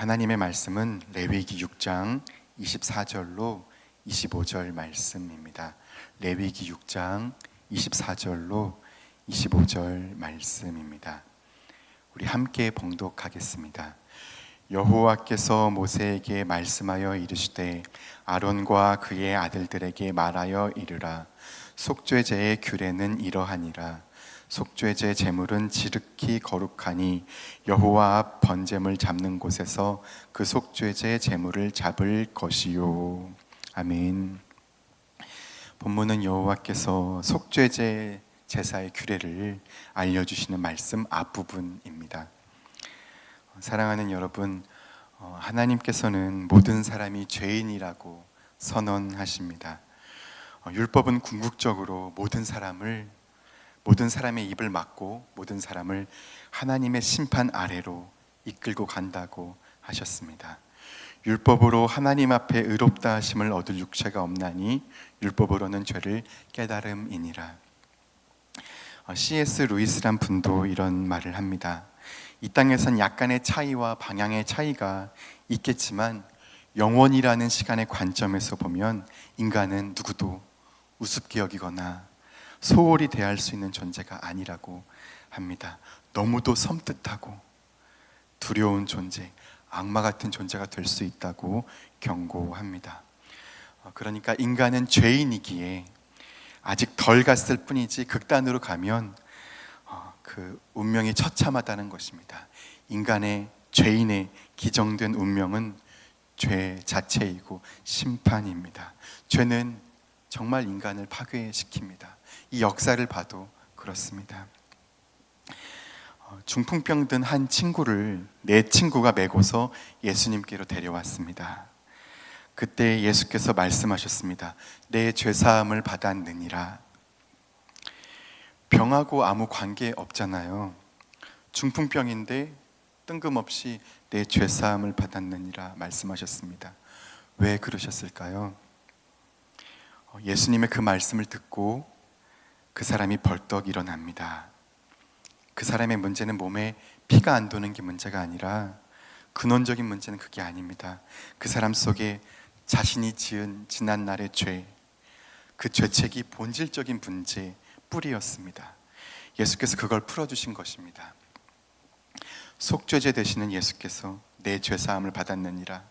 하나님의 말씀은 레위기 6장 24절로 25절 말씀입니다. 레위기 6장 24절로 25절 말씀입니다. 우리 함께 봉독하겠습니다. 여호와께서 모세에게 말씀하여 이르시되 아론과 그의 아들들에게 말하여 이르라. 속죄제의 규례는 이러하니라. 속죄제 제물은 지극히 거룩하니 여호와 앞 번제물 잡는 곳에서 그 속죄제 제물을 잡을 것이요. 아멘. 본문은 여호와께서 속죄제 제사의 규례를 알려주시는 말씀 앞부분입니다. 사랑하는 여러분, 하나님께서는 모든 사람이 죄인이라고 선언하십니다. 율법은 궁극적으로 모든 사람의 입을 막고 모든 사람을 하나님의 심판 아래로 이끌고 간다고 하셨습니다. 율법으로 하나님 앞에 의롭다 하심을 얻을 육체가 없나니 율법으로는 죄를 깨달음이니라. C.S. 루이스란 분도 이런 말을 합니다. 이 땅에선 약간의 차이와 방향의 차이가 있겠지만 영원이라는 시간의 관점에서 보면 인간은 누구도 우습게 여기거나 소홀히 대할 수 있는 존재가 아니라고 합니다. 너무도 섬뜩하고 두려운 존재, 악마 같은 존재가 될 수 있다고 경고합니다. 그러니까 인간은 죄인이기에 아직 덜 갔을 뿐이지 극단으로 가면 그 운명이 처참하다는 것입니다. 인간의 죄인의 기정된 운명은 죄 자체이고 심판입니다. 죄는 정말 인간을 파괴시킵니다. 이 역사를 봐도 그렇습니다. 중풍병 든 한 친구를 네 친구가 메고서 예수님께로 데려왔습니다. 그때 예수께서 말씀하셨습니다. 내 죄사함을 받았느니라. 병하고 아무 관계 없잖아요. 중풍병인데 뜬금없이 내 죄사함을 받았느니라 말씀하셨습니다. 왜 그러셨을까요? 예수님의 그 말씀을 듣고 그 사람이 벌떡 일어납니다. 그 사람의 문제는 몸에 피가 안 도는 게 문제가 아니라 근원적인 문제는 그게 아닙니다. 그 사람 속에 자신이 지은 지난날의 죄, 그 죄책이 본질적인 문제의 뿌리였습니다. 예수께서 그걸 풀어주신 것입니다. 속죄제 되시는 예수께서 내 죄사함을 받았느니라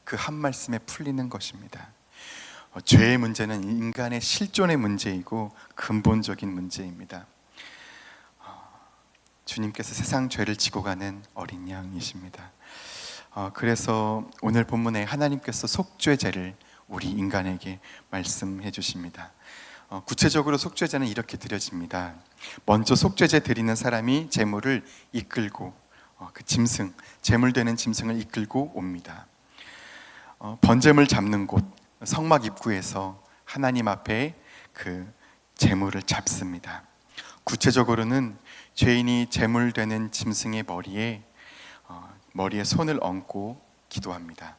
그 한 말씀에 풀리는 것입니다. 죄의 문제는 인간의 실존의 문제이고 근본적인 문제입니다. 주님께서 세상 죄를 지고 가는 어린 양이십니다. 그래서 오늘 본문에 하나님께서 속죄제를 우리 인간에게 말씀해 주십니다. 구체적으로 속죄제는 이렇게 드려집니다. 먼저 속죄제 드리는 사람이 제물을 이끌고 그 짐승, 제물되는 짐승을 이끌고 옵니다. 번제물 잡는 곳 성막 입구에서 하나님 앞에 그 제물을 잡습니다. 구체적으로는 죄인이 제물되는 짐승의 머리에 손을 얹고 기도합니다.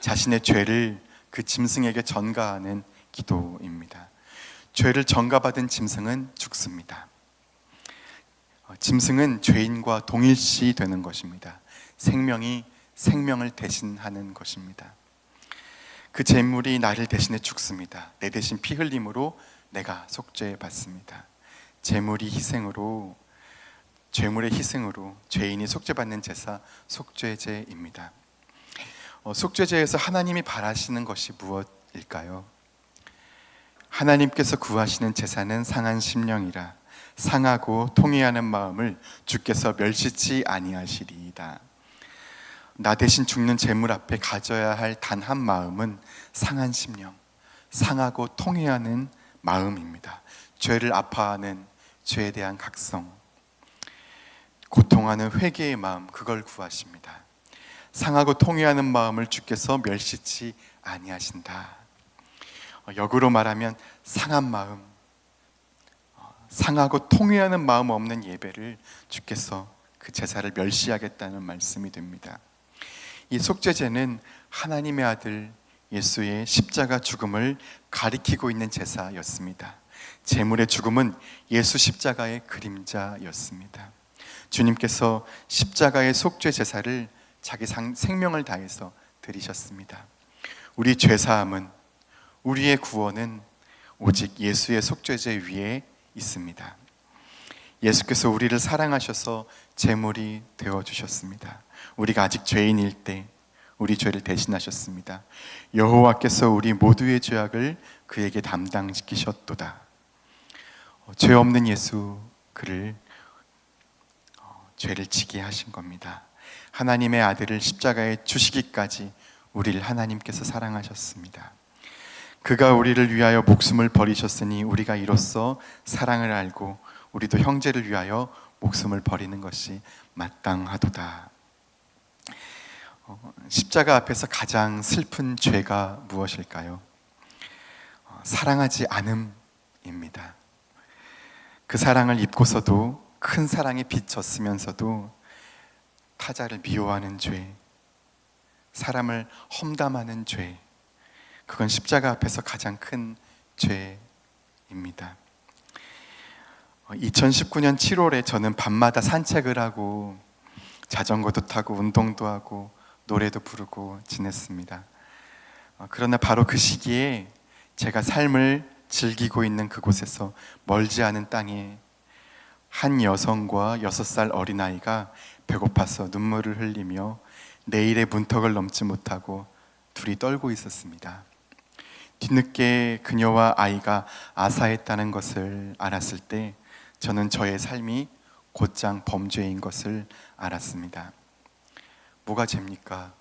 자신의 죄를 그 짐승에게 전가하는 기도입니다. 죄를 전가받은 짐승은 죽습니다. 짐승은 죄인과 동일시 되는 것입니다. 생명이 생명을 대신하는 것입니다. 그 제물이 나를 대신해 죽습니다. 내 대신 피 흘림으로 내가 속죄받습니다. 제물의 희생으로 죄인이 속죄받는 제사, 속죄제입니다. 속죄제에서 하나님이 바라시는 것이 무엇일까요? 하나님께서 구하시는 제사는 상한 심령이라 상하고 통회하는 마음을 주께서 멸시치 아니하시리이다. 나 대신 죽는 제물 앞에 가져야 할 단 한 마음은 상한 심령, 상하고 통회하는 마음입니다. 죄를 아파하는 죄에 대한 각성, 고통하는 회개의 마음, 그걸 구하십니다. 상하고 통회하는 마음을 주께서 멸시치 아니하신다. 역으로 말하면 상한 마음, 상하고 통회하는 마음 없는 예배를 주께서 그 제사를 멸시하겠다는 말씀이 됩니다. 이 속죄제는 하나님의 아들 예수의 십자가 죽음을 가리키고 있는 제사였습니다. 제물의 죽음은 예수 십자가의 그림자였습니다. 주님께서 십자가의 속죄 제사를 자기 생명을 다해서 드리셨습니다. 우리 죄사함은, 우리의 구원은 오직 예수의 속죄제 위에 있습니다. 예수께서 우리를 사랑하셔서 제물이 되어주셨습니다. 우리가 아직 죄인일 때 우리 죄를 대신하셨습니다. 여호와께서 우리 모두의 죄악을 그에게 담당시키셨도다. 죄 없는 예수, 그를 죄를 지게 하신 겁니다. 하나님의 아들을 십자가에 주시기까지 우리를 하나님께서 사랑하셨습니다. 그가 우리를 위하여 목숨을 버리셨으니 우리가 이로써 사랑을 알고 우리도 형제를 위하여 목숨을 버리는 것이 마땅하도다. 십자가 앞에서 가장 슬픈 죄가 무엇일까요? 사랑하지 않음입니다. 그 사랑을 입고서도 큰 사랑에 비쳤으면서도 타자를 미워하는 죄, 사람을 험담하는 죄, 그건 십자가 앞에서 가장 큰 죄입니다. 2019년 7월에 저는 밤마다 산책을 하고 자전거도 타고 운동도 하고 노래도 부르고 지냈습니다. 그러나 바로 그 시기에 제가 삶을 즐기고 있는 그곳에서 멀지 않은 땅에 한 여성과 6살 어린아이가 배고파서 눈물을 흘리며 내일의 문턱을 넘지 못하고 둘이 떨고 있었습니다. 뒤늦게 그녀와 아이가 아사했다는 것을 알았을 때 저는 저의 삶이 곧장 범죄인 것을 알았습니다. 뭐가 죄입니까?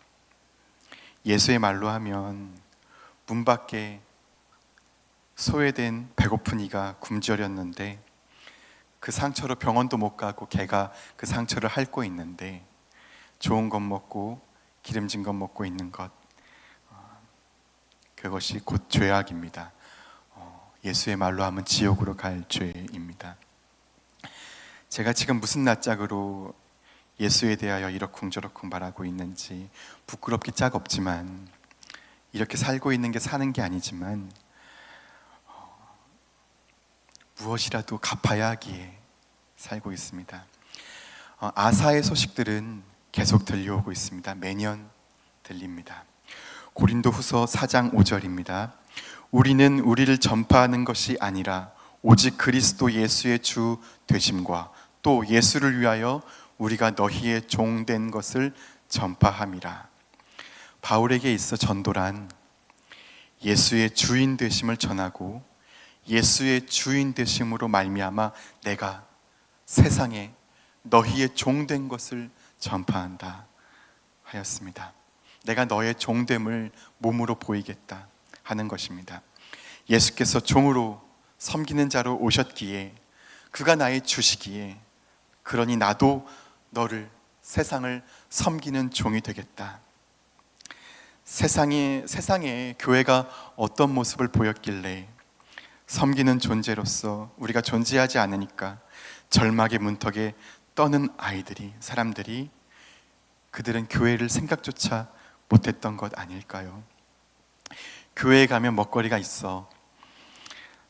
예수의 말로 하면 문 밖에 소외된 배고픈 이가 굶주렸는데 그 상처로 병원도 못 가고 걔가 그 상처를 핥고 있는데 좋은 것 먹고 기름진 것 먹고 있는 것, 그것이 곧 죄악입니다. 예수의 말로 하면 지옥으로 갈 죄입니다. 제가 지금 무슨 낯짝으로 예수에 대하여 이러쿵저러쿵 말하고 있는지 부끄럽기 짝 없지만, 이렇게 살고 있는 게 사는 게 아니지만 무엇이라도 갚아야 하기에 살고 있습니다. 아사의 소식들은 계속 들려오고 있습니다. 매년 들립니다. 고린도후서 4장 5절입니다. 우리는 우리를 전파하는 것이 아니라 오직 그리스도 예수의 주 되심과 또 예수를 위하여 우리가 너희의 종 된 것을 전파함이라. 바울에게 있어 전도란 예수의 주인 되심을 전하고 예수의 주인 되심으로 말미암아 내가 세상에 너희의 종 된 것을 전파한다 하였습니다. 내가 너의 종됨을 몸으로 보이겠다 하는 것입니다. 예수께서 종으로 섬기는 자로 오셨기에, 그가 나의 주시기에, 그러니 나도 너를, 세상을 섬기는 종이 되겠다. 세상에 교회가 어떤 모습을 보였길래 섬기는 존재로서 우리가 존재하지 않으니까 절망의 문턱에 떠는 아이들이, 사람들이, 그들은 교회를 생각조차 못했던 것 아닐까요? 교회에 가면 먹거리가 있어,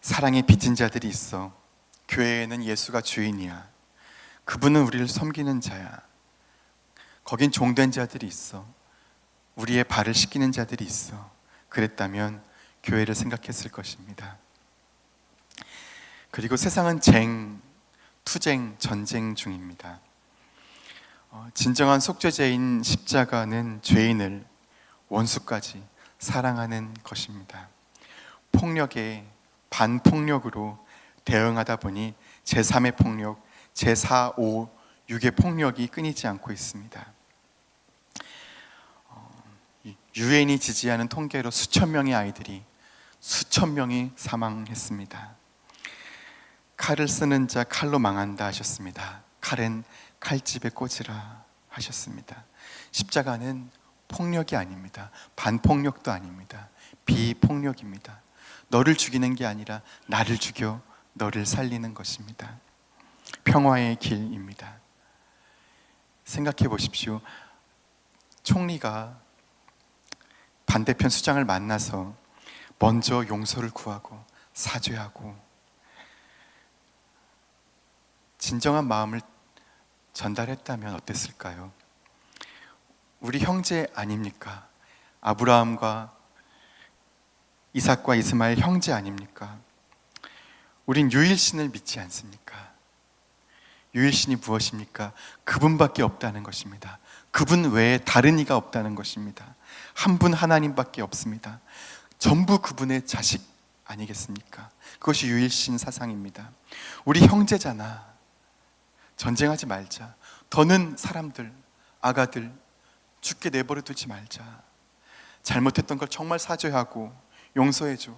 사랑에 빚진 자들이 있어, 교회에는 예수가 주인이야, 그분은 우리를 섬기는 자야, 거긴 종된 자들이 있어, 우리의 발을 씻기는 자들이 있어, 그랬다면 교회를 생각했을 것입니다. 그리고 세상은 투쟁, 전쟁 중입니다. 진정한 속죄제인 십자가는 죄인을, 원수까지 사랑하는 것입니다. 폭력에 반폭력으로 대응하다 보니 제3의 폭력, 제4, 5, 6의 폭력이 끊이지 않고 있습니다. 유엔이 지지하는 통계로 수천 명의 아이들이, 수천 명이 사망했습니다. 칼을 쓰는 자 칼로 망한다 하셨습니다. 칼은 칼집에 꽂으라 하셨습니다. 십자가는 폭력이 아닙니다. 반폭력도 아닙니다. 비폭력입니다. 너를 죽이는 게 아니라 나를 죽여 너를 살리는 것입니다. 평화의 길입니다. 생각해 보십시오. 총리가 반대편 수장을 만나서 먼저 용서를 구하고 사죄하고 진정한 마음을 전달했다면 어땠을까요? 우리 형제 아닙니까? 아브라함과 이삭과 이스마엘 형제 아닙니까? 우린 유일신을 믿지 않습니까? 유일신이 무엇입니까? 그분밖에 없다는 것입니다. 그분 외에 다른 이가 없다는 것입니다. 한 분 하나님밖에 없습니다. 전부 그분의 자식 아니겠습니까? 그것이 유일신 사상입니다. 우리 형제잖아. 전쟁하지 말자. 더는 사람들, 아가들 죽게 내버려 두지 말자. 잘못했던 걸 정말 사죄하고 용서해줘.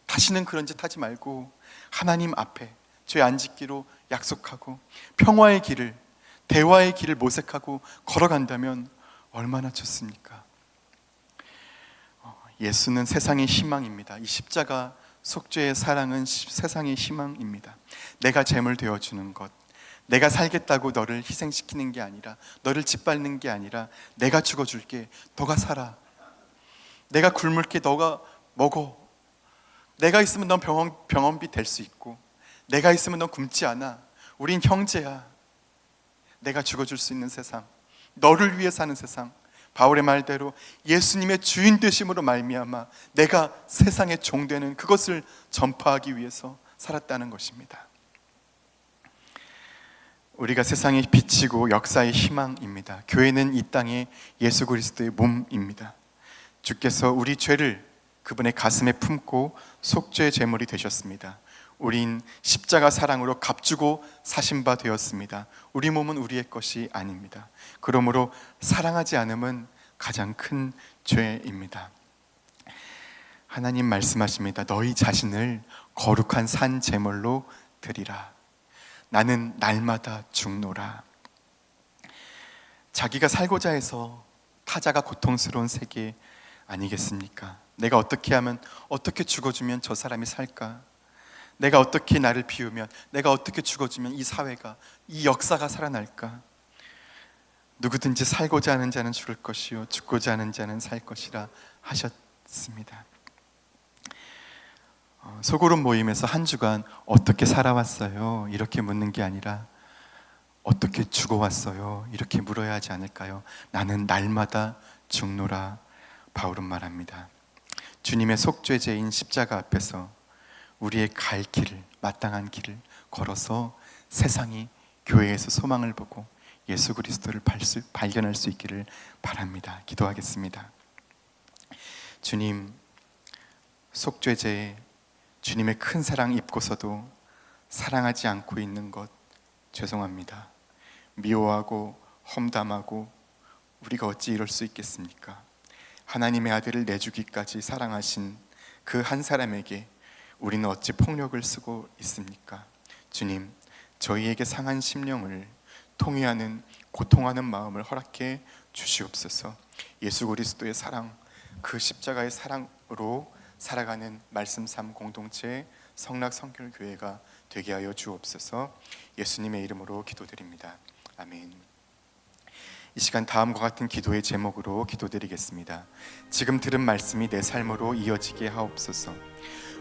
다시는 그런 짓 하지 말고 하나님 앞에 죄 안 짓기로 약속하고 평화의 길을, 대화의 길을 모색하고 걸어간다면 얼마나 좋습니까? 예수는 세상의 희망입니다. 이 십자가 속죄의 사랑은 세상의 희망입니다. 내가 제물 되어주는 것, 내가 살겠다고 너를 희생시키는 게 아니라, 너를 짓밟는 게 아니라 내가 죽어줄게, 너가 살아. 내가 굶을게, 너가 먹어. 내가 있으면 넌 병원비 될 수 있고, 내가 있으면 넌 굶지 않아. 우린 형제야. 내가 죽어줄 수 있는 세상, 너를 위해 사는 세상, 바울의 말대로 예수님의 주인 되심으로 말미암아 내가 세상의 종 되는 그것을 전파하기 위해서 살았다는 것입니다. 우리가 세상의 빛이고 역사의 희망입니다. 교회는 이 땅에 예수 그리스도의 몸입니다. 주께서 우리 죄를 그분의 가슴에 품고 속죄의 제물이 되셨습니다. 우린 십자가 사랑으로 값주고 사신 바 되었습니다. 우리 몸은 우리의 것이 아닙니다. 그러므로 사랑하지 않음은 가장 큰 죄입니다. 하나님 말씀하십니다. 너희 자신을 거룩한 산 제물로 드리라. 나는 날마다 죽노라. 자기가 살고자 해서 타자가 고통스러운 세계 아니겠습니까? 내가 어떻게 하면, 어떻게 죽어주면 저 사람이 살까? 내가 어떻게 나를 비우면, 내가 어떻게 죽어주면 이 사회가, 이 역사가 살아날까? 누구든지 살고자 하는 자는 죽을 것이요 죽고자 하는 자는 살 것이라 하셨습니다. 소그룹 모임에서 한 주간 어떻게 살아왔어요? 이렇게 묻는 게 아니라 어떻게 죽어왔어요? 이렇게 물어야 하지 않을까요? 나는 날마다 죽노라 바울은 말합니다. 주님의 속죄제인 십자가 앞에서 우리의 갈 길을, 마땅한 길을 걸어서 세상이 교회에서 소망을 보고 예수 그리스도를 발견할 수 있기를 바랍니다. 기도하겠습니다. 주님, 속죄제에 주님의 큰 사랑 입고서도 사랑하지 않고 있는 것 죄송합니다. 미워하고 험담하고 우리가 어찌 이럴 수 있겠습니까? 하나님의 아들을 내주기까지 사랑하신 그 한 사람에게 우리는 어찌 폭력을 쓰고 있습니까? 주님, 저희에게 상한 심령을 통회하는, 고통하는 마음을 허락해 주시옵소서. 예수 그리스도의 사랑, 그 십자가의 사랑으로 살아가는 말씀 삶 공동체 성락 성결교회가 되게 하여 주옵소서. 예수님의 이름으로 기도드립니다. 아멘. 이 시간 다음과 같은 기도의 제목으로 기도드리겠습니다. 지금 들은 말씀이 내 삶으로 이어지게 하옵소서.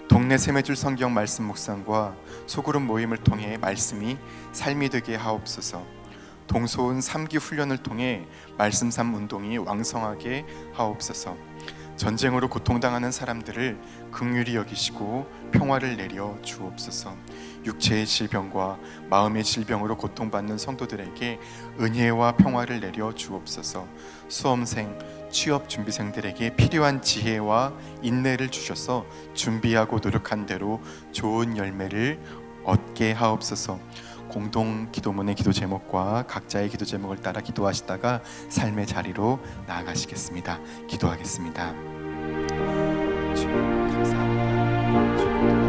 동네 세매줄 성경 말씀 묵상과 소그룹 모임을 통해 말씀이 삶이 되게 하옵소서. 동소은 3기 훈련을 통해 말씀 삶 운동이 왕성하게 하옵소서. 전쟁으로 고통당하는 사람들을 긍휼히 여기시고 평화를 내려 주옵소서. 육체의 질병과 마음의 질병으로 고통받는 성도들에게 은혜와 평화를 내려 주옵소서. 수험생, 취업준비생들에게 필요한 지혜와 인내를 주셔서 준비하고 노력한 대로 좋은 열매를 얻게 하옵소서. 공동 기도문의 기도 제목과 각자의 기도 제목을 따라 기도하시다가 삶의 자리로 나아가시겠습니다. 기도하겠습니다. 주님 감사합니다. 주님